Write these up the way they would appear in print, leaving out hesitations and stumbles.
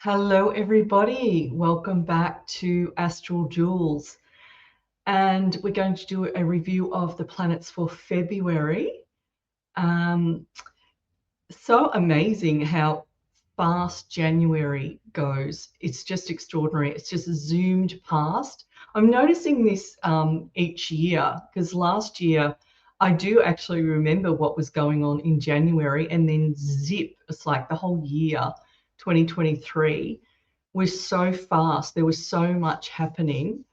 Hello, everybody. Welcome back to Astral Jewels. And we're going to do a review of the planets for February. Um, so amazing how fast January goes. It's just extraordinary. It's just zoomed past. I'm noticing this each year because last year I do actually remember what was going on in January, and then zip, it's like the whole year, 2023 was so fast. There was so much happening.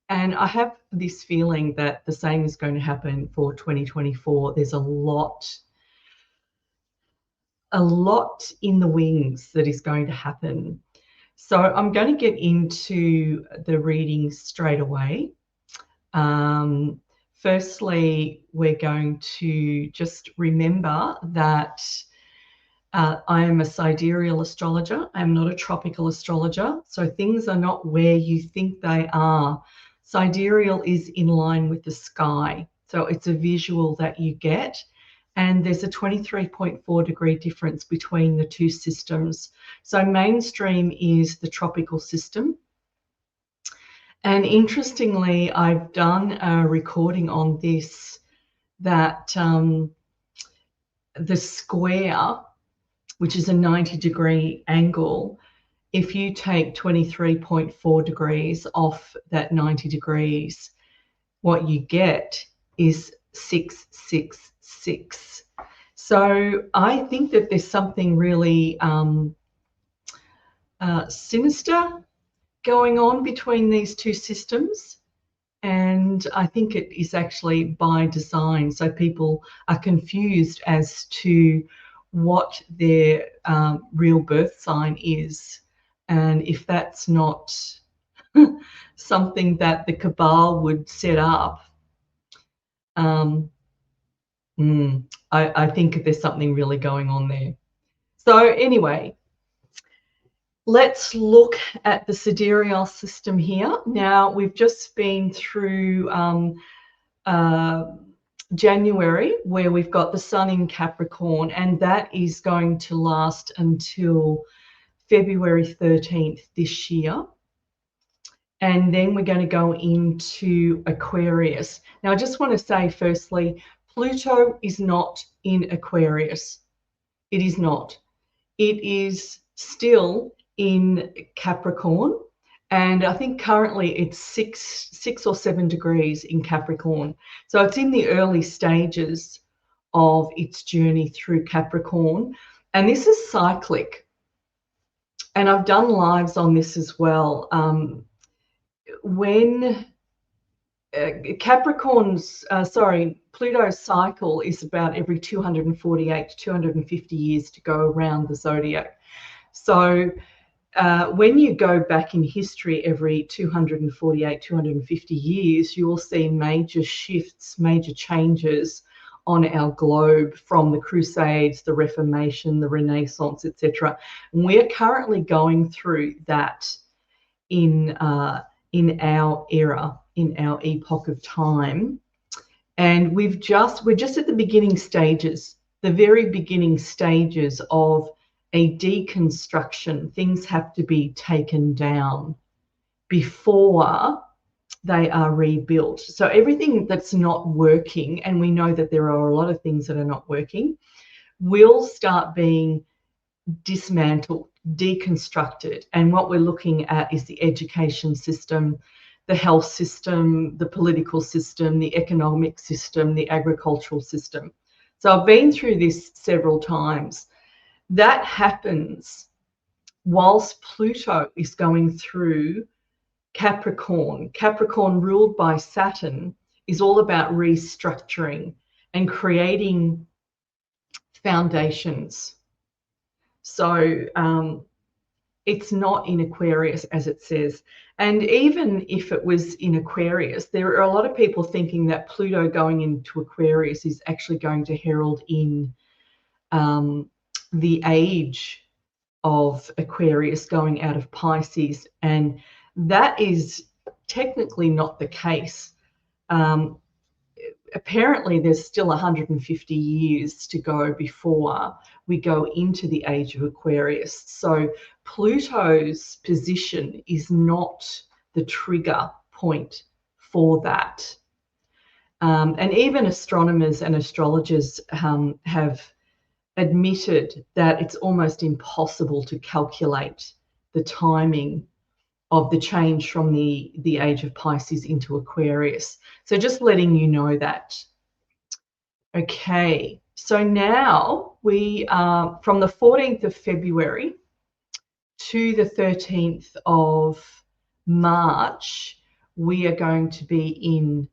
And I have this feeling that the same is going to happen for 2024. There's a lot in the wings that is going to happen. So I'm going to get into the reading straight away. Firstly, we're going to just remember that I am a sidereal astrologer. I'm not a tropical astrologer. So things are not where you think they are. Sidereal is in line with the sky. So it's a visual that you get. And there's a 23.4 degree difference between the two systems. So mainstream is the tropical system. And interestingly, I've done a recording on this that the square, which is a 90-degree angle, if you take 23.4 degrees off that 90 degrees, what you get is 666. So I think that there's something really sinister going on between these two systems. And I think it is actually by design. So people are confused as to what their real birth sign is. And if that's not something that the cabal would set up, I think there's something really going on there. So anyway, let's look at the sidereal system here. Now, we've just been through January, where we've got the sun in Capricorn, and that is going to last until February 13th this year. And then we're going to go into Aquarius. Now, I just want to say, firstly, Pluto is not in Aquarius. It is not. It is still in Capricorn. And I think currently it's six or 7 degrees in Capricorn. So it's in the early stages of its journey through Capricorn. And this is cyclic. And I've done lives on this as well. When Pluto's cycle is about every 248 to 250 years to go around the zodiac. So when you go back in history every 248, 250 years, you will see major shifts, major changes on our globe, from the Crusades, the Reformation, the Renaissance, etc. And we're currently going through that in our era, in our epoch of time. And we're just at the beginning stages, the very beginning stages of a deconstruction. Things have to be taken down before they are rebuilt. So everything that's not working, and we know that there are a lot of things that are not working, will start being dismantled, deconstructed. And what we're looking at is the education system, the health system, the political system, the economic system, the agricultural system. So I've been through this several times. That happens whilst Pluto is going through Capricorn. Capricorn, ruled by Saturn, is all about restructuring and creating foundations. So it's not in Aquarius, as it says. And even if it was in Aquarius, there are a lot of people thinking that Pluto going into Aquarius is actually going to herald in the age of Aquarius going out of Pisces. And that is technically not the case. apparently there's still 150 years to go before we go into the age of Aquarius. So Pluto's position is not the trigger point for that. And even astronomers and astrologers have admitted that it's almost impossible to calculate the timing of the change from the age of Pisces into Aquarius. So just letting you know that. Okay, so now we are from the 14th of February to the 13th of March, we are going to be in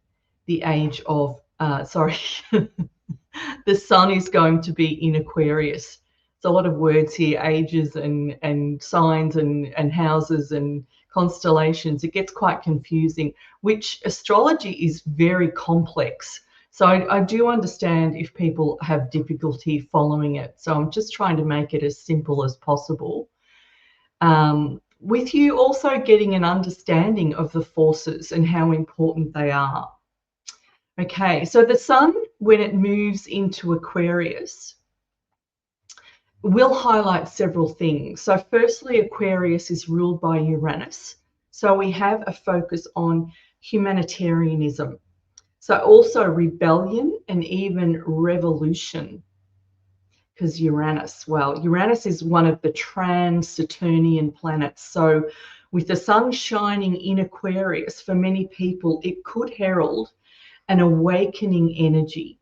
the age of, the sun is going to be in Aquarius. It's a lot of words here, ages and signs and houses and constellations. It gets quite confusing, which astrology is very complex. So I do understand if people have difficulty following it. So I'm just trying to make it as simple as possible. With you also getting an understanding of the forces and how important they are. Okay, so the sun, when it moves into Aquarius, will highlight several things. So firstly, Aquarius is ruled by Uranus. So we have a focus on humanitarianism. So also rebellion and even revolution. Because Uranus is one of the trans-Saturnian planets. So with the sun shining in Aquarius, for many people, it could herald an awakening energy.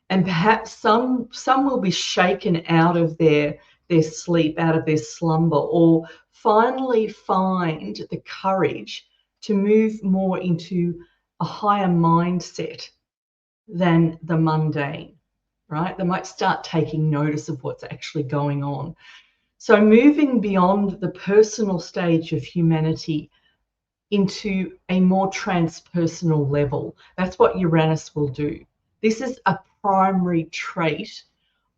And perhaps some will be shaken out of their sleep, out of their slumber, or finally find the courage to move more into a higher mindset than the mundane, right? They might start taking notice of what's actually going on. So moving beyond the personal stage of humanity into a more transpersonal level. That's what Uranus will do. This is a primary trait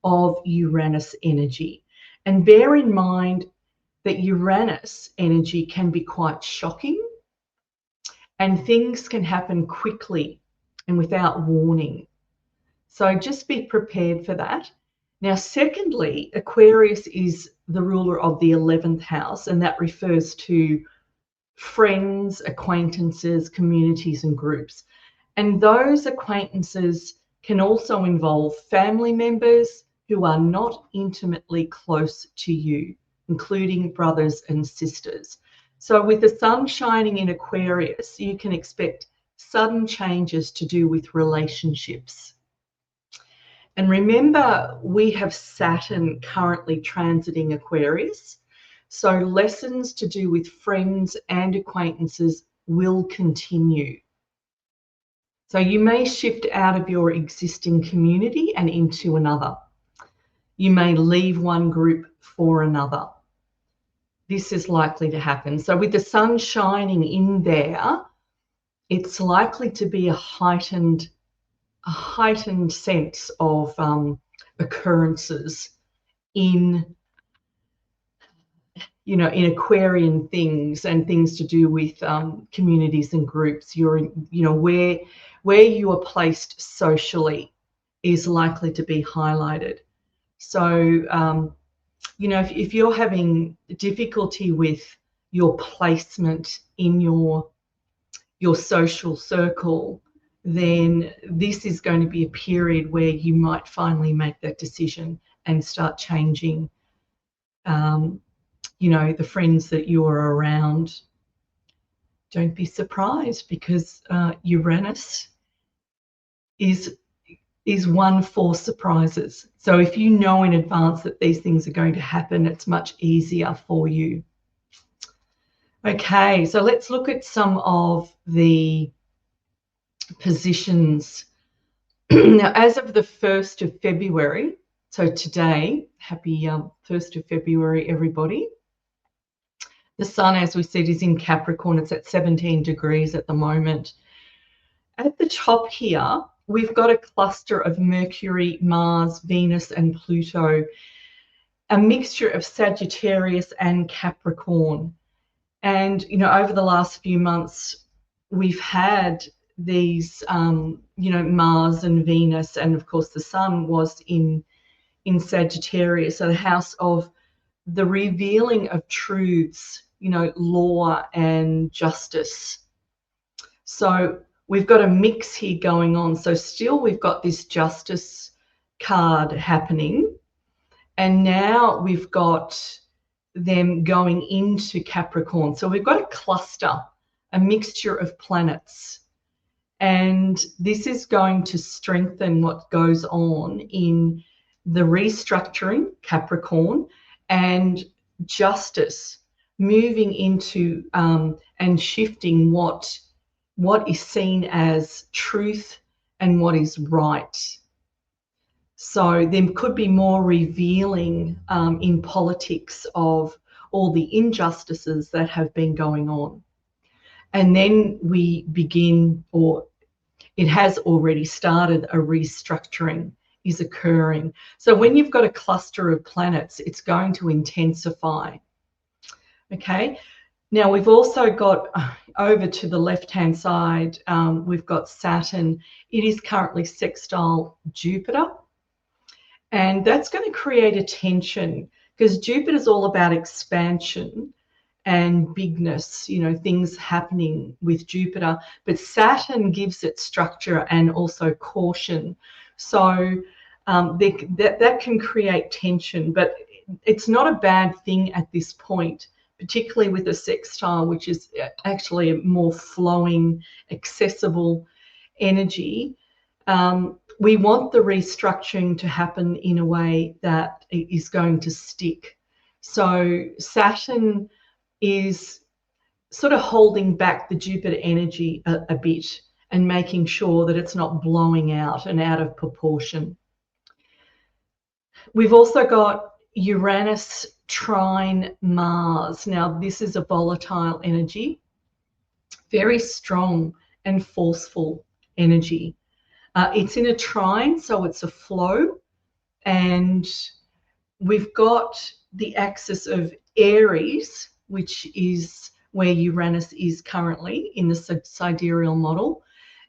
of Uranus energy. And bear in mind that Uranus energy can be quite shocking and things can happen quickly and without warning. So just be prepared for that. Now, secondly, Aquarius is the ruler of the 11th house, and that refers to friends, acquaintances, communities, and groups. And those acquaintances can also involve family members who are not intimately close to you, including brothers and sisters. So with the sun shining in Aquarius, you can expect sudden changes to do with relationships. And remember, we have Saturn currently transiting Aquarius. So lessons to do with friends and acquaintances will continue. So you may shift out of your existing community and into another. You may leave one group for another. This is likely to happen. So with the sun shining in there, it's likely to be a heightened sense of occurrences in Aquarian things and things to do with communities and groups. Where you are placed socially is likely to be highlighted. So, if you're having difficulty with your placement in your social circle, then this is going to be a period where you might finally make that decision and start changing the friends that you're around. Don't be surprised, because Uranus is one for surprises. So if you know in advance that these things are going to happen, it's much easier for you. Okay, so let's look at some of the positions. Now, as of the 1st of February, so today, happy 1st of February, everybody. The sun, as we said, is in Capricorn. It's at 17 degrees at the moment. At the top here, we've got a cluster of Mercury, Mars, Venus, and Pluto, a mixture of Sagittarius and Capricorn. And, over the last few months, we've had these, you know, Mars and Venus, and of course the Sun was in Sagittarius, so the house of the revealing of truths, you know, law and justice. So we've got a mix here going on. So still we've got this justice card happening, and now we've got them going into Capricorn. So we've got a cluster, a mixture of planets. And this is going to strengthen what goes on in the restructuring, Capricorn, and justice, moving into and shifting what is seen as truth and what is right. So there could be more revealing in politics of all the injustices that have been going on. And then we begin, or it has already started, a restructuring is occurring. So when you've got a cluster of planets, it's going to intensify. Okay. Now we've also got over to the left-hand side, we've got Saturn. It is currently sextile Jupiter. And that's going to create a tension because Jupiter is all about expansion and bigness, you know, things happening with Jupiter, but Saturn gives it structure and also caution. So that can create tension, but it's not a bad thing at this point, particularly with a sextile, which is actually a more flowing, accessible energy. We want the restructuring to happen in a way that is going to stick. So Saturn is sort of holding back the Jupiter energy a bit and making sure that it's not blowing out and out of proportion. We've also got Uranus trine Mars. Now, this is a volatile energy, very strong and forceful energy. It's in a trine, so it's a flow, and we've got the axis of Aries, which is where Uranus is currently in the sidereal model,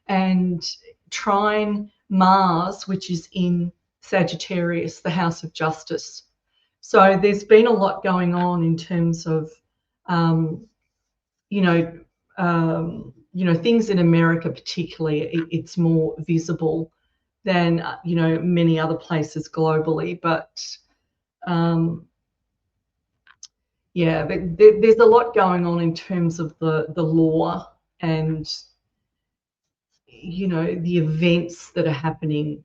and trine Mars, which is in Sagittarius, the house of justice. So there's been a lot going on in terms of, you know, things in America particularly. It's more visible than, you know, many other places globally, but yeah, there's a lot going on in terms of the law and, you know, the events that are happening,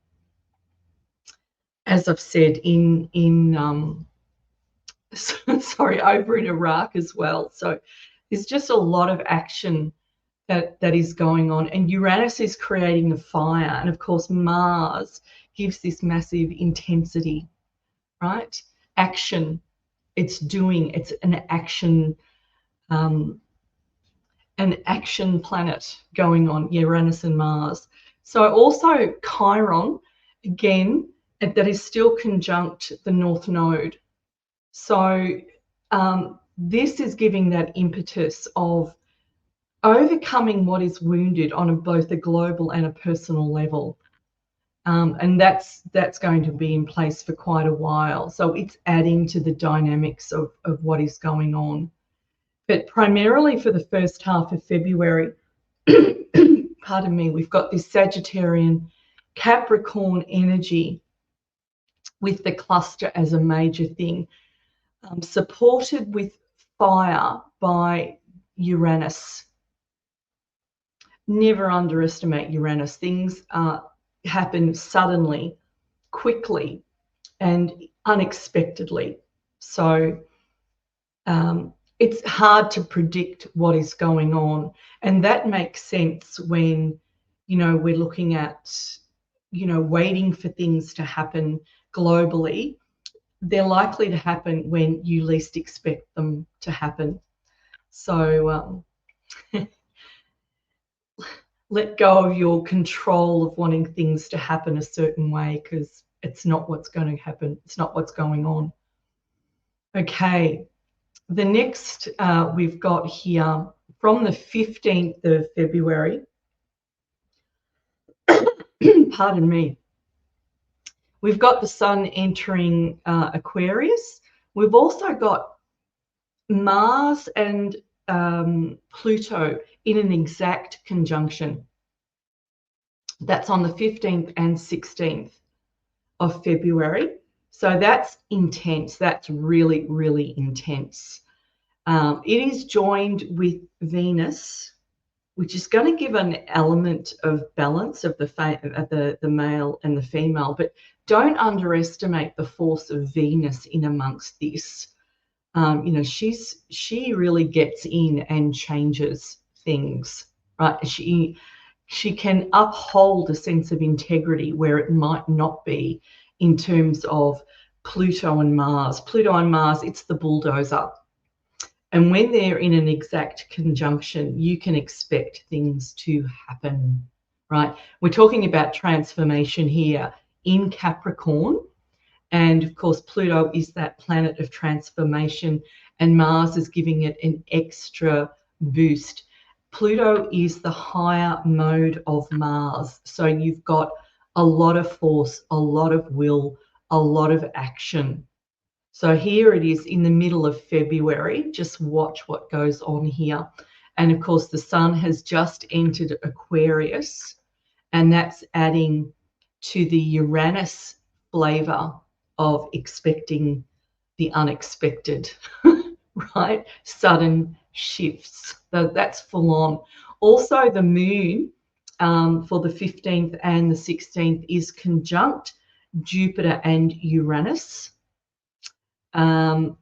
as I've said, in sorry, over in Iraq as well. So there's just a lot of action that is going on, and Uranus is creating the fire, and of course Mars gives this massive intensity, right? Action. It's doing. It's an action planet going on, Uranus and Mars. So also Chiron, again, that is still conjunct the North Node. So this is giving that impetus of overcoming what is wounded on both a global and a personal level. And that's going to be in place for quite a while. So it's adding to the dynamics of what is going on. But primarily for the first half of February, pardon me, we've got this Sagittarian Capricorn energy with the cluster as a major thing, supported with fire by Uranus. Never underestimate Uranus. Things happen suddenly, quickly, and unexpectedly. So it's hard to predict what is going on. And that makes sense when, you know, we're looking at, you know, waiting for things to happen globally. They're likely to happen when you least expect them to happen. So let go of your control of wanting things to happen a certain way, because it's not what's going to happen. It's not what's going on. Okay, the next we've got here from the 15th of February, pardon me. We've got the sun entering Aquarius. We've also got Mars and Pluto in an exact conjunction. That's on the 15th and 16th of February. So that's intense. That's really, really intense. It is joined with Venus, which is going to give an element of balance of the male and the female. But don't underestimate the force of Venus in amongst this. You know, she really gets in and changes things, right? She can uphold a sense of integrity where it might not be in terms of Pluto and Mars. Pluto and Mars, it's the bulldozer. And when they're in an exact conjunction, you can expect things to happen, right? We're talking about transformation here in Capricorn. And of course, Pluto is that planet of transformation, and Mars is giving it an extra boost. Pluto is the higher mode of Mars. So you've got a lot of force, a lot of will, a lot of action. So here it is in the middle of February. Just watch what goes on here. And of course, the sun has just entered Aquarius, and that's adding to the Uranus flavor of expecting the unexpected, right? Sudden shifts. So that's full on. Also, the moon for the 15th and the 16th is conjunct Jupiter and Uranus. And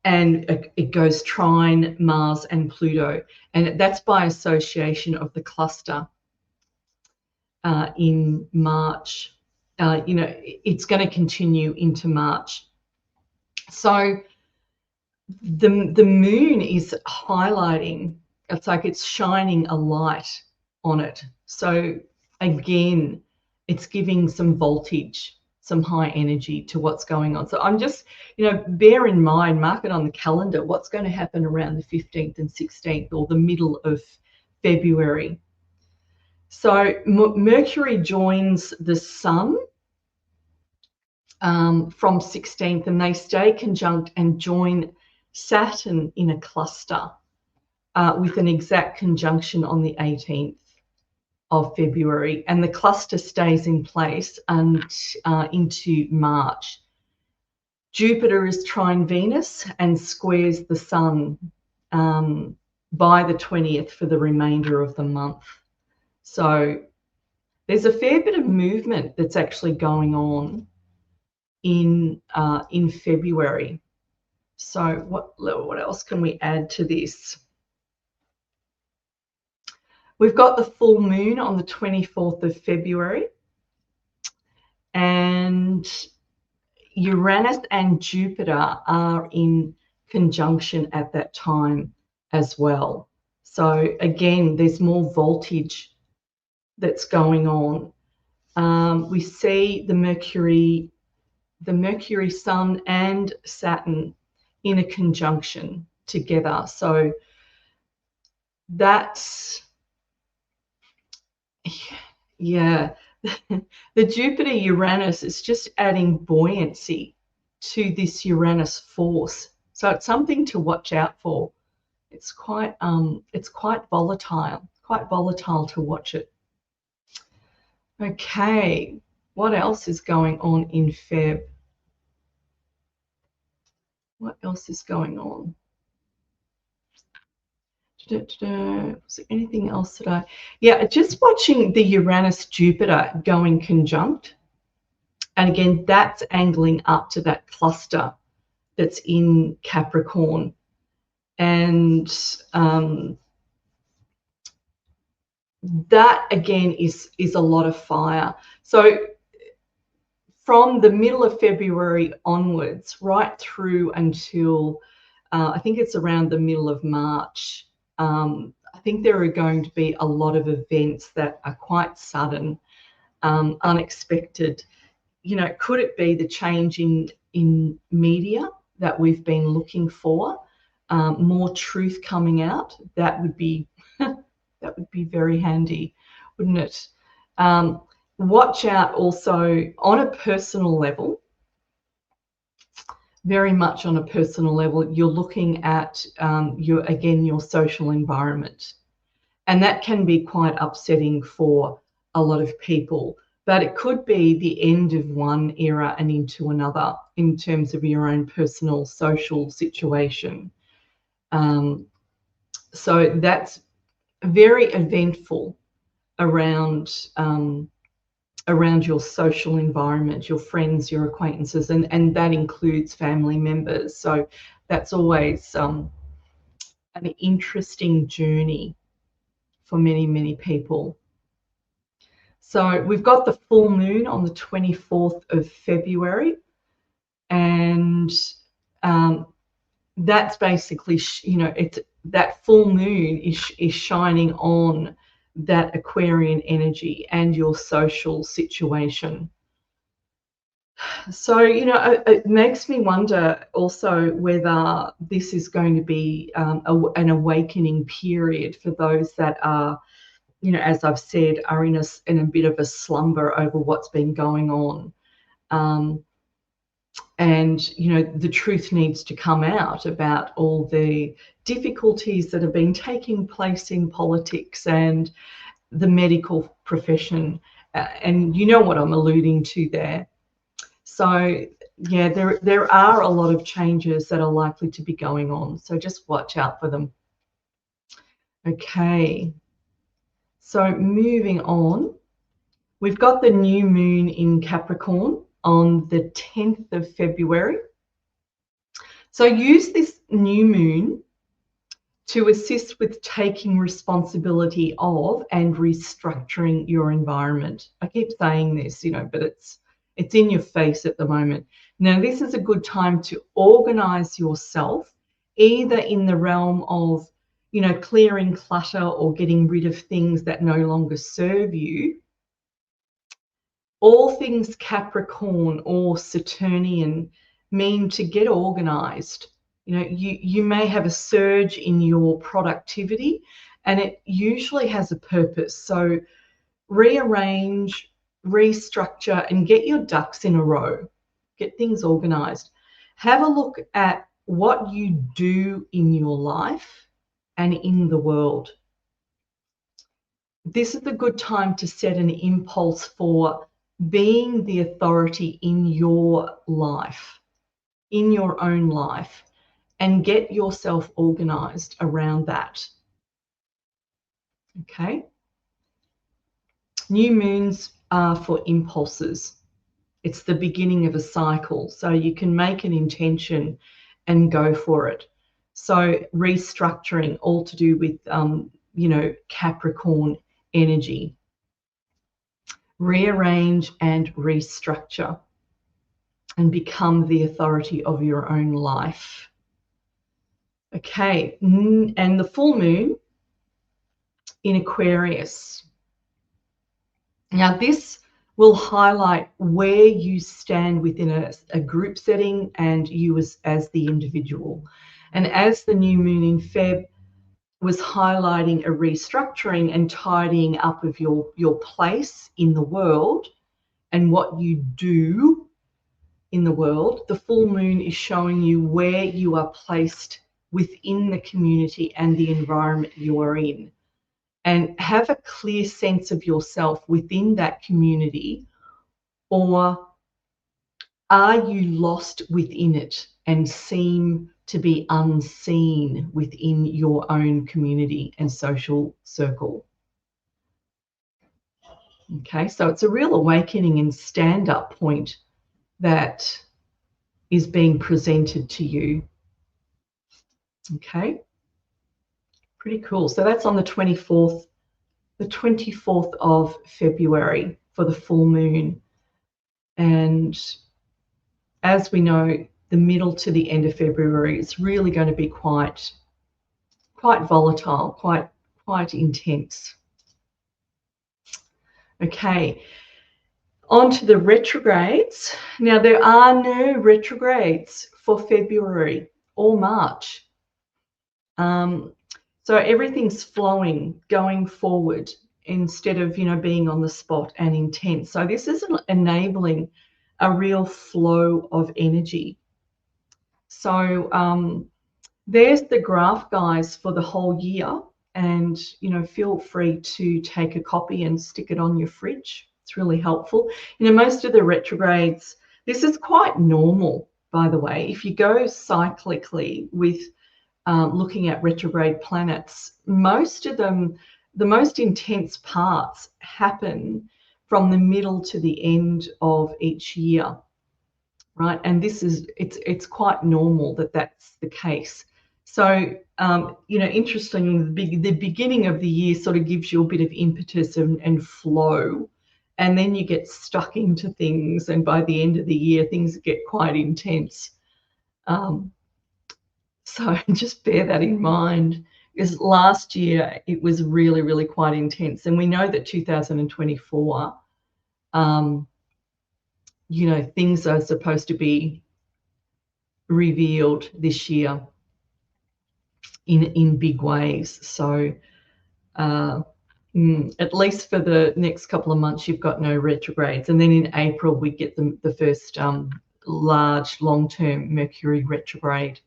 it goes trine Mars and Pluto, and that's by association of the cluster in March. You know, it's going to continue into March. So the moon is highlighting, it's like it's shining a light on it. So again, it's giving some voltage, some high energy to what's going on. So I'm just, you know, bear in mind, mark it on the calendar, what's going to happen around the 15th and 16th or the middle of February. So Mercury joins the sun from 16th, and they stay conjunct and join Saturn in a cluster with an exact conjunction on the 18th of February, and the cluster stays in place and into March. Jupiter is trine Venus and squares the sun by the 20th for the remainder of the month. So there's a fair bit of movement that's actually going on in February. So what else can we add to this? We've got the full moon on the 24th of February, and Uranus and Jupiter are in conjunction at that time as well. So again, there's more voltage that's going on. We see the Mercury Sun and Saturn in a conjunction together. So that's, yeah, the Jupiter Uranus is just adding buoyancy to this Uranus force. So it's something to watch out for. It's quite volatile to watch it. Okay, what else is going on in Feb? What else is going on? Was there anything else that yeah, just watching the Uranus-Jupiter going conjunct. And again, that's angling up to that cluster that's in Capricorn. And that, again, is a lot of fire. So from the middle of February onwards, right through until I think it's around the middle of March, I think there are going to be a lot of events that are quite sudden, unexpected. You know, could it be the change in media that we've been looking for? More truth coming out? That would be that would be very handy, wouldn't it? watch out also on a personal level, very much on a personal level, you're looking at your social environment. And that can be quite upsetting for a lot of people. But it could be the end of one era and into another in terms of your own personal social situation. So that's very eventful around your social environment, your friends, your acquaintances, and that includes family members. So that's always an interesting journey for many, many people. So we've got the full moon on the 24th of February, and that's basically, it's that full moon is shining on that Aquarian energy and your social situation. So, it makes me wonder also whether this is going to be an awakening period for those that are, as I've said, are in a bit of a slumber over what's been going on. And, the truth needs to come out about all the difficulties that have been taking place in politics and the medical profession. And you know what I'm alluding to there. So, yeah, there are a lot of changes that are likely to be going on. So just watch out for them. Okay. So moving on, we've got the new moon in Capricorn on the 10th of February. So use this new moon to assist with taking responsibility of and restructuring your environment. I keep saying this, but it's in your face at the moment. Now, this is a good time to organize yourself, either in the realm of, clearing clutter or getting rid of things that no longer serve you. All things Capricorn or Saturnian mean to get organized. You may have a surge in your productivity, and it usually has a purpose. So rearrange, restructure, and get your ducks in a row. Get things organized. Have a look at what you do in your life and in the world. This is a good time to set an impulse for being the authority in your life, in your own life, and get yourself organized around that. Okay? New moons are for impulses. It's the beginning of a cycle. So you can make an intention and go for it. So restructuring, all to do with, Capricorn energy. Rearrange and restructure and become the authority of your own life. Okay, and the full moon in Aquarius. Now, this will highlight where you stand within a group setting and you as the individual. And as the new moon in Feb was highlighting a restructuring and tidying up of your place in the world and what you do in the world, the full moon is showing you where you are placed within the community and the environment you are in. And have a clear sense of yourself within that community, or are you lost within it and seem to be unseen within your own community and social circle? Okay, so it's a real awakening and stand-up point that is being presented to you. Okay, pretty cool. So that's on the 24th of February for the full moon. And as we know, the middle to the end of February is really going to be quite volatile, quite intense. Okay, on to the retrogrades. Now, there are no retrogrades for February or March. So everything's flowing, going forward. instead of, you know, being on the spot and intense. So this is enabling a real flow of energy. So there's the graph, guys, for the whole year. And, you know, feel free to take a copy and stick it on your fridge. It's really helpful. You know, most of the retrogrades, this is quite normal, by the way. If you go cyclically with looking at retrograde planets, most of them, the most intense parts happen from the middle to the end of each year, right? And this is, it's quite normal that that's the case. So, you know, interestingly, the beginning of the year sort of gives you a bit of impetus and flow, and then you get stuck into things, and by the end of the year, things get quite intense. So just bear that in mind, because last year it was really, really quite intense. And we know that 2024, you know, things are supposed to be revealed this year in big ways. So at least for the next couple of months, you've got no retrogrades. And then in April, we get the first large long-term Mercury retrograde.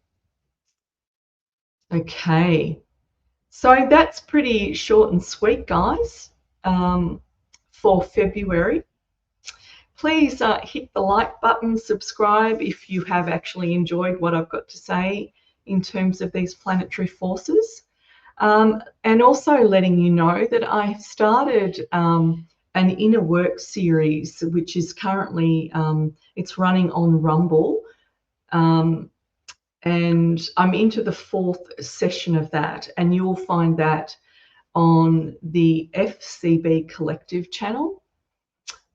Okay, so that's pretty short and sweet, guys, for February. Please hit the like button, subscribe if you have actually enjoyed what I've got to say in terms of these planetary forces. And also letting you know that I started an inner work series, which is currently, it's running on Rumble. And I'm into the 4th session of that, and you'll find that on the FCB Collective channel,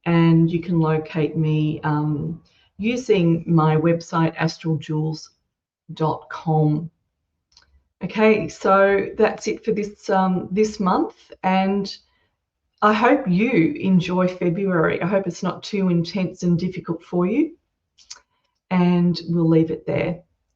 and you can locate me using my website astraljewels.com. Okay, so that's it for this this month, and I hope you enjoy February. I hope it's not too intense and difficult for you, and we'll leave it there.